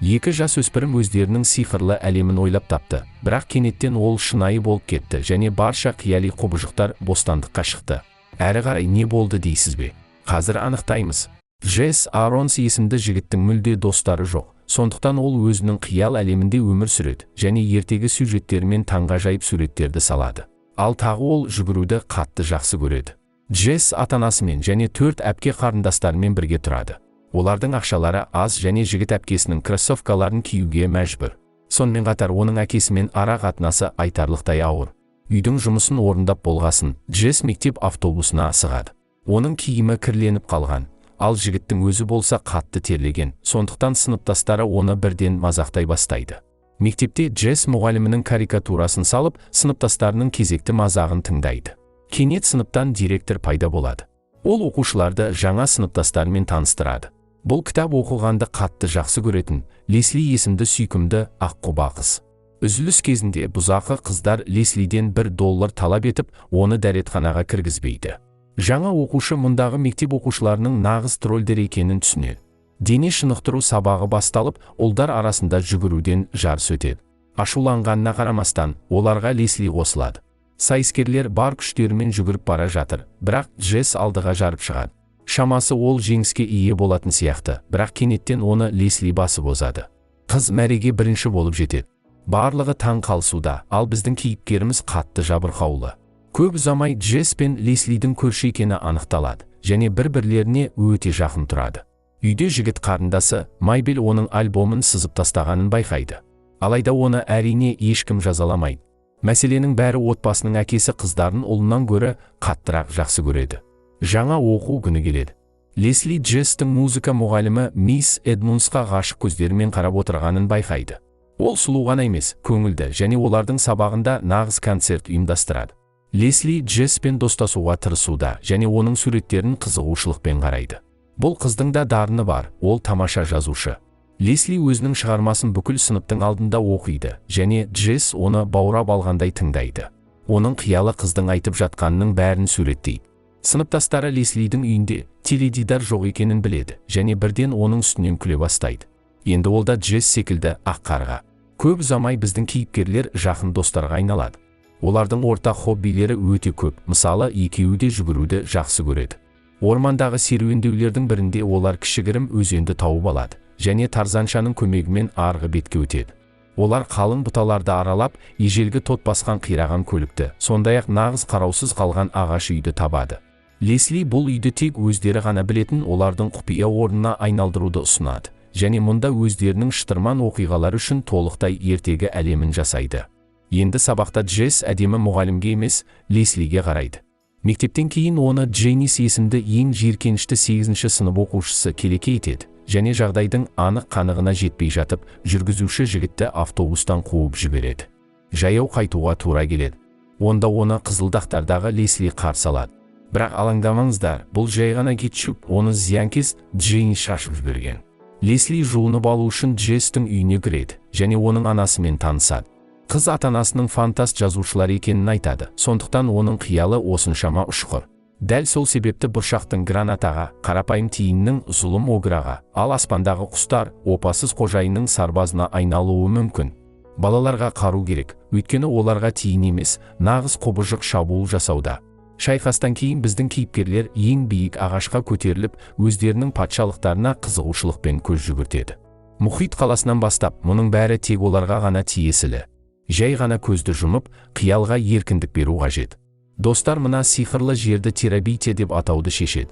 Екі жасөспірім өздерінің сиқырлы әлемін ойлап тапты, бірақ кенеттен ол шынайы болып кетті және барша қияли құбыжықтар бостандыққа шықты. Әрі қарай не болды дейсіз бе? Қазір анықтаймыз. Джесс Аронс есімді жігіттің мүлде достары жоқ, сондықтан ол өзінің қиял әлемінде өмір сүреді және ертегі сюжеттерімен таңғажайып суреттерді салады. Ал тағы ол жүгіруді қатты жақсы көреді. Джесс ата-анасымен және 4 әпке қарындастарымен бірге тұрады. Олардың ақшалары аз және жігіт әпкесінің кроссовкаларын киюге мәжбүр. Сонымен қатар оның әкесімен ара қатынасы айтарлықтай ауыр. Үйдің жұмысын орындап болғасын, Джесс мектеп автобусына асығады. Оның киімі кірленіп қалған, ал жігіттің өзі болса қатты терлеген, сондықтан сыныптастары оны бірден мазақтай бастайды. Мектепте Джесс мұғалімінің карикатурасын салып, сыныптастарының кезекті мазағын тыңдайды. Кенет сыныптан директор пайда болады. Ол оқушыларды жаңа сыныптастарымен таныстырады. Бұл кітап оқығанды қатты жақсы көретін Лесли есімді сүйкімді аққұба қыз. Үзіліс кезінде бұзақы қыздар Леслиден $1 талап етіп, оны дәретханаға кіргізбейді. Жаңа оқушы мұндағы мектеп оқушыларының нағыз тролльдер екенін түсінеді. Дене шынықтыру сабағы басталып, ұлдар арасында жүгіруден жарыс өтеді. Ашуланғанына қарамастан, оларға Лесли қосылады. Сайыскерлер бар күштерімен жүгіріп бара жатыр, бірақ Джесс алдыға жарып шығады. Шамасы ол жеңіске ие болатын сияқты, бірақ кенеттен оны Лесли басып озады. Қыз мәреге бірінші болып жетеді. Барлығы таң қалысуда, ал біздің кейіпкеріміз қатты жабырқаулы. Көп ұзамай Джесс пен Леслидің көрші екені анықталады және бір-бірлеріне өте жақын тұрады. Үйде жігіт қарындасы Майбел оның альбомын сызып тастағанын байқайды. Алайда оны әрине ешкім жазаламайды. Мәселенің бәрі отбасының әкесі қыздарын ұлынан гөрі қаттырақ жақсы көреді. Жаңа оқу күні келеді. Лесли Джесстің музыка мұғалімі мисс Эдмунсқа ғашық көздерімен қарап отырғанын байқайды. Ол сұлу ғана емес, көңілді және олардың сабағында нағыз концерт ұйымдастырады. Лесли Джесспен достасуға тырысуда және оның суреттерін қызығушылықпен қарайды. Бұл қыздың да дарыны бар, ол тамаша жазушы. Лесли өзінің шығармасын бүкіл сыныптың алдында оқиды және Джесс оны баурап алғандай тыңдайды. Оның қиялы қыздың айтып жатқанының бәрін суреттейді. Сыныптастары Леслидің үйінде теледидар жоқ екенін біледі және бірден оның үстінен күле бастайды. Енді ол да Джесс секілді ақ қарға. Көп ұзамай біздің кейіпкерлер жақын достарға айналады. Олардың ортақ хоббилері өте көп, мысалы екеуі де жүгіруді жақсы көреді. Ормандағы серуендеулердің бірінде олар кішігірім өзенді тауып алады және Тарзаншаның көмегімен арғы бетке өтеді. Олар қалың бұталарды аралап, ежелгі тот басқан қираған көлікті, сондай-ақ нағыз қараусыз қалған ағаш үйді табады. Лесли бұл үйді тек өздері ғана білетін олардың құпия орнына айналдыруды ұсынады және мұнда өздерінің шытырман оқиғалары үшін толықтай ертегі әлемін жасайды. Енді сабақта Джесс әдемі мұғалімге емес, Леслиге қарайды. Мектептен кейін оны Дженнис есімді ең жиіркенішті 8-ші сынып оқушысы келеке етеді және жағдайдың анық қанығына жетпей жатып, жүргізуші жігітті автобустан қуып жібереді. Жаяу қайтуға тура келеді. Онда оны Қызылдақтардағы Лесли қарсы алады. Бірақ алаңдамаңыздар, бұл жай ғана кетшіп, оны зиянкес Дженнис шашып жіберген. Лесли жуынып алу үшін Джесстің үйіне кіреді және оның анасымен танысады. Қыз ата-анасының фантаст жазушылар екенін айтады, сондықтан оның қиялы осыншама ұшқыр. Дәл сол себепті бұршақтың гранатаға, қарапайым тиіннің зұлым ограға, ал аспандағы құстар опасыз қожайынның сарбазына айналуы мүмкін. Балаларға қару керек, өйткені оларға тиін емес, нағыз қобыжық шабуыл жасауда. Шайқастан кейін біздің кейіпкерлер ең биік ағашқа көтеріліп, өздерінің патшалықтарына қызығушылықпен көз жүгіртеді. Мұхит қаласынан бастап, мұның бәрі тек оларға ғана тиесілі. Жай ғана көзді жұмып, қиялға еркіндік беру қажет. Достар мына сиқырлы жерді терабития деп атауды шешеді.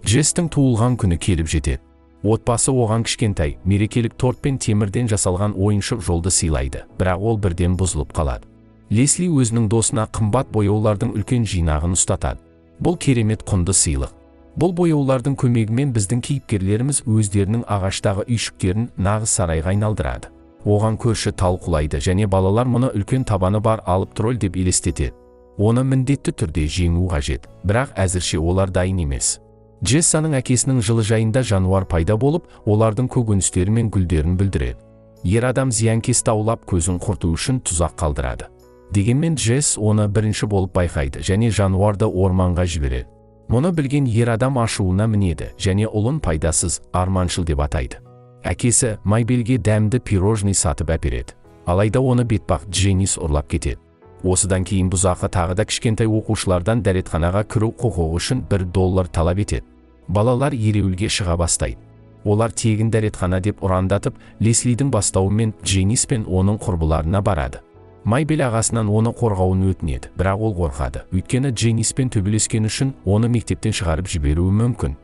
Джесстің туылған күні келіп жетеді. Отбасы оған кішкентай, мерекелік торт пен темірден жасалған ойыншық жолды сыйлайды, бірақ ол бірден бұзылып қалады. Лесли өзінің досына қымбат бояулардың үлкен жинағын ұстатады. Бұл керемет құнды сыйлық. Бұл бояулардың көмегімен біздің кейіпкерлеріміз өздерінің ағаштағы үйшіктерін нағыз сарайға айналдырады. Оған көрші талқылайды және балалар мұны үлкен табаны бар алып тролль деп елестетеді. Оны міндетті түрде жеңу қажет, бірақ әзірше олар дайын емес. Джессаның әкесінің жылыжайында жануар пайда болып, олардың көкөністері мен гүлдерін бүлдіреді. Ер адам зиянкесті аулап көзін құрту үшін тұзақ қалдырады. Дегенмен Джесс оны бірінші болып байқайды және жануарды орманға жібереді. Мұны білген ер адам ашуына мінеді және ұлын пайдасыз, арманшыл деп атайды. Әкесі Майбелге дәмді пирожный сатып әпереді. Алайда оны бетбақ Дженнис ұрлап кетеді. Осыдан кейін бұзақы тағы да кішкентай оқушылардан дәретханаға кіру құқығы үшін $1 талап етеді. Балалар ереуілге шыға бастайды. Олар тегін дәретхана деп ұрандатып, Леслидің бастауымен Дженнис пен оның құрбыларына барады. Майбел ағасынан оны қорғауын өтінеді, бірақ ол қорқады. Өйткені Дженниспен төбелескені үшін оны мектептен шығарып жіберуі мүмкін.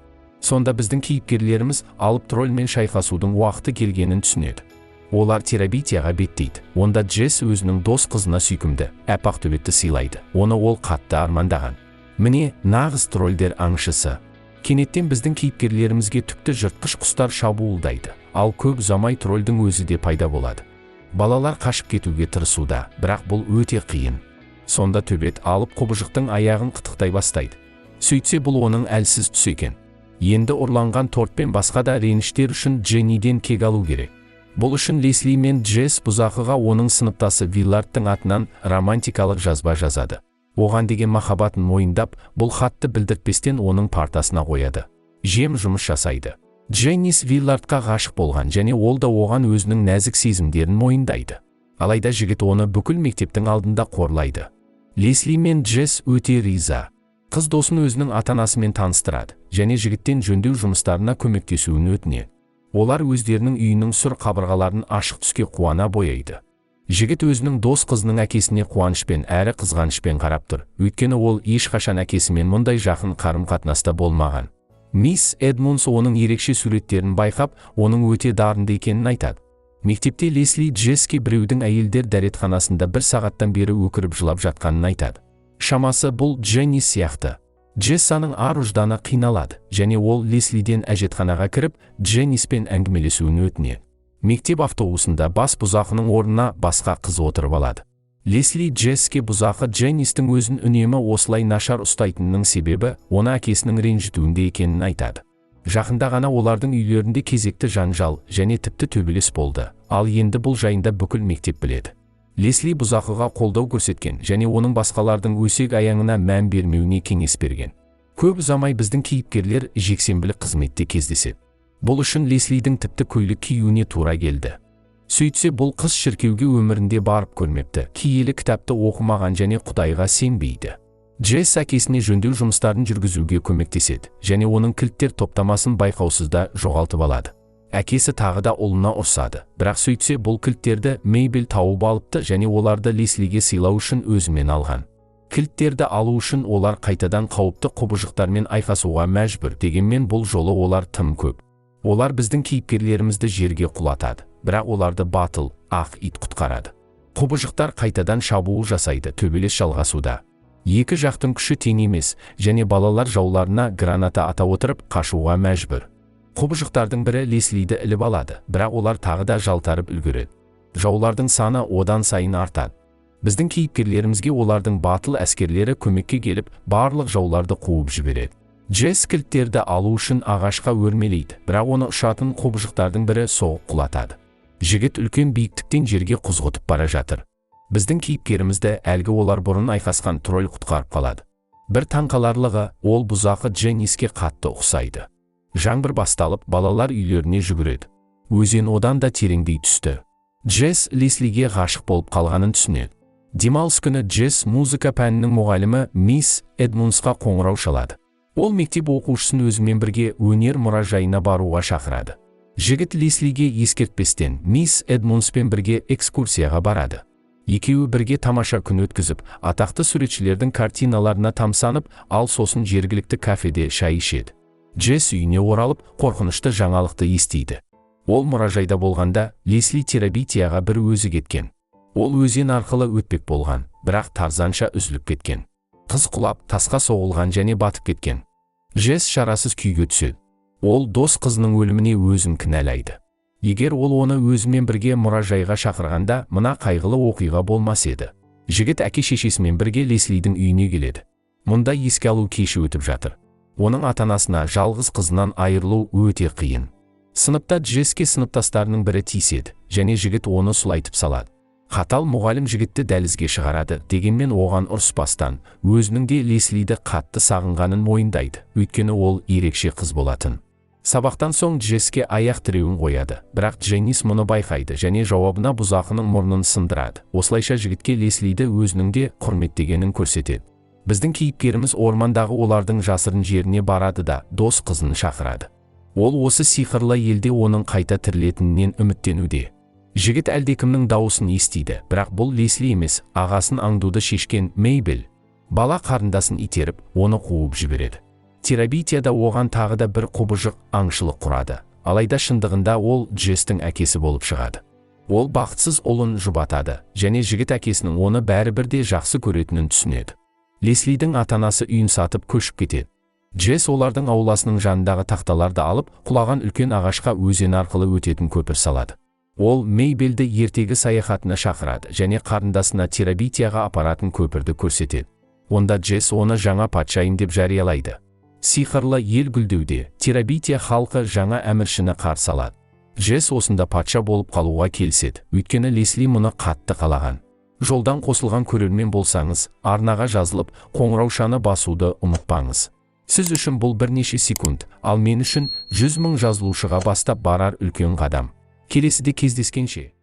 Сонда біздің кейіпкерлеріміз алып тролльмен шайқасудың уақыты келгенін түсінеді. Олар терабитияға беттейді. Онда Джесс өзінің дос қызына сүйкімді, әпақ төбетті сыйлайды. Оны ол қатты армандаған. Міне, нағыз тролльдер аңшысы. Кенеттен біздің кейіпкерлерімізге түкті жыртқыш құстар шабуылдайды. Ал көп ұзамай тролльдің өзі де пайда болады. Балалар қашып кетуге тырысуда, бірақ бұл өте қиын. Сонда төбет алып құбыжықтың аяғын қытықтай бастайды. Сөйтсе бұл оның әлсіз түс екен. Енді ұрланған торт пен басқа да реніштер үшін Дженниден кек алу керек. Бұл үшін Лесли мен Джесс бұзақыға оның сыныптасы Виллардтың атынан романтикалық жазба жазады. Оған деген махаббатын мойындап, бұл хатты білдіртпестен оның партасына қояды. Жем жұмыс жасайды. Дженнис Виллардқа ғашық болған және ол да оған өзінің нәзік сезімдерін мойындайды. Алайда жігіт оны бүкіл мектептің алдында қорлайды. Лесли мен Джесс өте риза. Қыз досын өзінің ата-анасымен таныстырады және жігіттен жөндеу жұмыстарына көмектесуін өтінеді. Олар өздерінің үйінің сүр қабырғаларын ашық түске қуана бояйды. Жігіт өзінің дос қызының әкесіне қуанышпен әрі қызғанышпен қарап тұр, өйткені ол ешқашан әкесімен мұндай жақын қарым-қатынаста болмаған. Мисс Эдмонс оның ерекше суреттерін байқап, оның өте дарынды екенін айтады. Мектепте Лесли Джесске біреудің әйелдер дәретханасында 1 сағаттан бері өкіріп жылап жатқанын айтады. Шамасы бұл Дженнис сияқты. Джессаның ар-ұжданы қиналады және ол Леслиден әжетханаға кіріп, Дженниспен әңгімелесуін өтінеді. Мектеп автобусында бас бұзақының орнына басқа қыз отырып алады. Лесли Джесске бұзақы Дженнистің өзін үнемі осылай нашар ұстайтынының себебі оны әкесінің ренжітуінде екенін айтады. Жақында ғана олардың үйлерінде кезекті жанжал және тіпті төбелес болды, ал енді бұл жайында бүкіл мектеп біледі. Лесли бұзақыға қолдау көрсеткен және оның басқалардың өсек аяңына мән бермеуіне кеңес берген. Көп ұзамай біздің кейіпкерлер жексенбілік қызметте кездеседі. Бұл үшін Леслидің тіпті көйлек киюіне тура келді. Сөйтсе бұл қыз шіркеуге өмірінде барып көрмепті, киелі кітапты оқымаған және Құдайға сенбейді. Джесс әкесіне жөндеу жұмыстарын жүргізуге көмектеседі және оның кілттер топтамасын байқаусызда жоғалтып алады. Әкесі тағы да ұлына ұрсады, бірақ сөйтсе бұл кілттерді Мейбел тауып алыпты және оларды Леслиге сыйлау үшін өзімен алған. Кілттерді алу үшін олар қайтадан қауіпті құбыжықтармен айқасуға мәжбүр, дегенмен бұл жолы олар тым көп. Олар біздің кейіпкерлерімізді жерге құлатады, бірақ оларды батыл, ақ ит құтқарады. Құбыжықтар қайтадан шабуыл жасайды, төбелес жалғасуда. Екі жақтың күші тең емес және балалар жауларына граната ата отырып қашуға мәжбүр. Құбыжықтардың бірі Леслиді іліп алады, бірақ олар тағы да жалтарып үлгереді. Жаулардың саны одан сайын артады. Біздің кейіпкерлерімізге олардың батыл әскерлері көмекке келіп, барлық жауларды қуып жібереді. Джесс кілттерді алу үшін ағашқа өрмелейді, бірақ оны ұшатын құбыжықтардың бірі соғып құлатады. Жігіт үлкен биіктіктен жерге құзғытып бара жатыр. Біздің кейіпкерімізді әлгі олар бұрын айқасқан тролль құтқарып қалады. Бір таңқаларлығы, ол бұзақы Дженниске қатты ұқсайды. Жаңбыр басталып, балалар үйлеріне жүгіреді. Өзен одан да тереңдей түсті. Джесс Леслиге ғашық болып қалғанын түсінеді. Демалыс күні Джесс музыка пәнінің мұғалімі мисс Эдмонсқа қоңырау шалады. Ол мектеп оқушысын өзімен бірге өнер мұражайына баруға шақырады. Жігіт Леслиге ескертпестен мисс Эдмонспен бірге экскурсияға барады. Екеуі бірге тамаша күн өткізіп, атақты суретшілердің картиналарына тамсанып, ал сосын жергілікті кафеде шай ішеді. Джесс үйіне оралып, қорқынышты жаңалықты естиді. Ол мұражайда болғанда, Лесли терабитияға бір өзі кеткен. Ол өзен арқылы өтпек болған, бірақ тарзанша үзіліп кеткен. Қыз құлап, тасқа соғылған және батып кеткен. Джесс шарасыз күйге түседі. Ол дос қызының өліміне өзін кінәлайды. Егер ол оны өзімен бірге мұражайға шақырғанда, мына қайғылы оқиға болмас еді. Жігіт әке-шешесімен бірге Леслидің үйіне келеді. Мұнда еске алу кеші өтіп жатыр. Оның ата-анасына жалғыз қызынан айырылу өте қиын. Сыныпта Джесске сыныптастарының бірі тиіседі және жігіт оны сұлайтып салады. Қатал мұғалім жігітті дәлізге шығарады, дегенмен оған ұрыспастан, өзінің де Леслиді қатты сағынғанын мойындайды, өйткені ол ерекше қыз болатын. Сабақтан соң Джесске аяқ тіреуін қояды, бірақ Дженнис мұны байқайды және жауабына бұзақының мұрнын сындырады. Осылайша жігітке Леслиді өзінің де құрметтегенін көрсетеді. Біздің кейіпкеріміз ормандағы олардың жасырын жеріне барады да дос қызын шақырады. Ол осы сиқырлы елде оның қайта тірілетінінен үміттенуде. Жігіт әлдекімнің дауысын естиді, бірақ бұл Лесли емес, ағасын аңдуды шешкен Мейбл. Бала қарындасын итеріп, оны қуып жібереді. Терабитияда оған тағы да бір құбыжық аңшылық құрады. Алайда шындығында ол Джестің әкесі болып шығады. Ол бақытсыз ұлын жұбатады, және жігіт әкесінің оны бәрібірде жақсы көретінін түсінеді. Леслидің ата-анасы үйін сатып көшіп кетеді. Джесс олардың ауласының жанындағы тақталарды алып, құлаған үлкен ағашқа өзен арқылы өтетін көпір салады. Ол Мейбелді ертегі саяхатына шақырады және қарындасына Терабитияға апаратын көпірді көрсетеді. Онда Джесс оны жаңа патшайым деп жариялайды. Сиқырлы ел гүлдеуде, Терабития халқы жаңа әміршіні қарсы алады. Джесс осында патша болып қалуға келіседі, өйткені Лесли мұны қатты қалаған. Жолдан қосылған көрермен болсаңыз, арнаға жазылып, қоңыраушаны басуды ұмытпаңыз. Сіз үшін бұл бірнеше секунд, ал мен үшін 100 000 жазылушыға бастап барар үлкен қадам. Келесіде кездескенше.